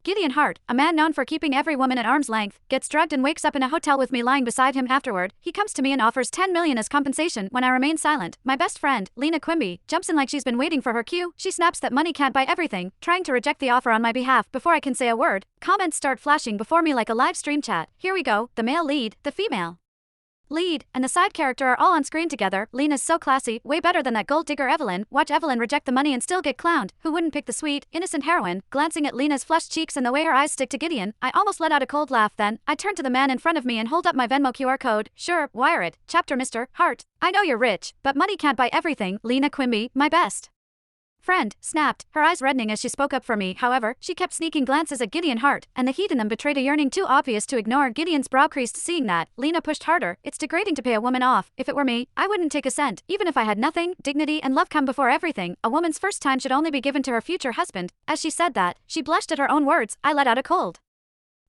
Gideon Hart, a man known for keeping every woman at arm's length, gets drugged and wakes up in a hotel with me lying beside him afterward. He comes to me and offers $10 million as compensation when I remain silent. My best friend, Lena Quimby, jumps in like she's been waiting for her cue. She snaps that money can't buy everything, trying to reject the offer on my behalf before I can say a word. Comments start flashing before me like a live stream chat. Here we go, the male lead, the female lead, and the side character are all on screen together. Lena's so classy, way better than that gold digger Evelyn. Watch Evelyn reject the money and still get clowned. Who wouldn't pick the sweet, innocent heroine? Glancing at Lena's flushed cheeks and the way her eyes stick to Gideon, I almost let out a cold laugh. Then I turn to the man in front of me and hold up my Venmo QR code. Sure, wire it. Chapter Mr. Hart. I know you're rich, but money can't buy everything. Lena Quimby, my best friend, snapped, her eyes reddening as she spoke up for me. However, she kept sneaking glances at Gideon Hart, and the heat in them betrayed a yearning too obvious to ignore. Gideon's brow creased. Seeing that, Lena pushed harder. It's degrading to pay a woman off. If it were me, I wouldn't take a cent. Even if I had nothing, dignity and love come before everything. A woman's first time should only be given to her future husband. As she said that, she blushed at her own words. I let out a cold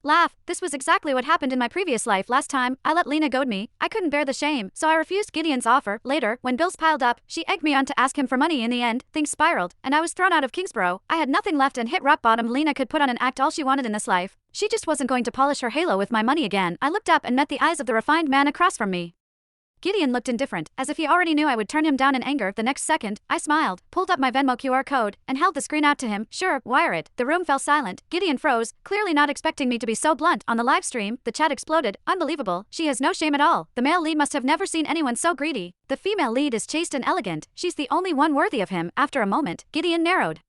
laugh. This was exactly what happened in my previous life. Last time, I let Lena goad me. I couldn't bear the shame, so I refused Gideon's offer. Later, when bills piled up, she egged me on to ask him for money. In the end, things spiraled, and I was thrown out of Kingsborough. I had nothing left and hit rock bottom. Lena could put on and act all she wanted in this life. She just wasn't going to polish her halo with my money again. I looked up and met the eyes of the refined man across from me. Gideon looked indifferent, as if he already knew I would turn him down in anger. The next second, I smiled, pulled up my Venmo QR code, and held the screen out to him. Sure, wire it. The room fell silent. Gideon froze, clearly not expecting me to be so blunt. On the live stream, the chat exploded. Unbelievable. She has no shame at all. The male lead must have never seen anyone so greedy. The female lead is chaste and elegant. She's the only one worthy of him. After a moment, Gideon narrowed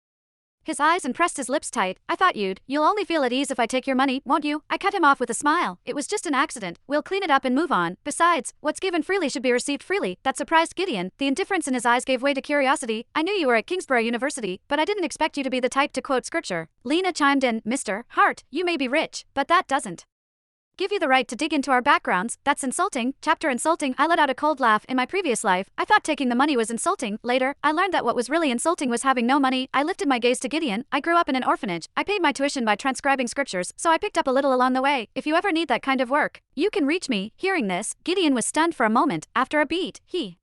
his eyes and pressed his lips tight. I thought you'll only feel at ease if I take your money, won't you? I cut him off with a smile. It was just an accident. We'll clean it up and move on. Besides, what's given freely should be received freely. That surprised Gideon. The indifference in his eyes gave way to curiosity. I knew you were at Kingsborough University, but I didn't expect you to be the type to quote scripture. Lena chimed in. Mr. Hart, you may be rich, but that doesn't give you the right to dig into our backgrounds. That's insulting. Chapter insulting. I let out a cold laugh. In my previous life, I thought taking the money was insulting. Later, I learned that what was really insulting was having no money. I lifted my gaze to Gideon. I grew up in an orphanage. I paid my tuition by transcribing scriptures, so I picked up a little along the way. If you ever need that kind of work, you can reach me. Hearing this, Gideon was stunned for a moment. After a beat, he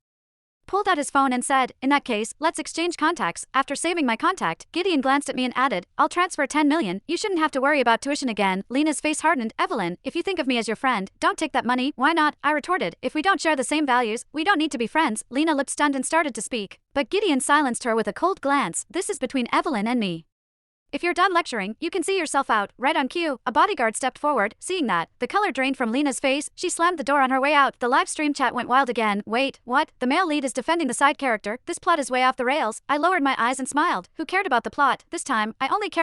pulled out his phone and said, in that case, let's exchange contacts. After saving my contact, Gideon glanced at me and added, I'll transfer $10 million. You shouldn't have to worry about tuition again. Lena's face hardened. Evelyn, if you think of me as your friend, don't take that money. Why not? I retorted. If we don't share the same values, we don't need to be friends. Lena looked stunned and started to speak, but Gideon silenced her with a cold glance. This is between Evelyn and me. If you're done lecturing, you can see yourself out. Right on cue, a bodyguard stepped forward. Seeing that, the color drained from Lena's face. She slammed the door on her way out. The live stream chat went wild again. Wait, what? The male lead is defending the side character. This plot is way off the rails. I lowered my eyes and smiled. Who cared about the plot? This time, I only cared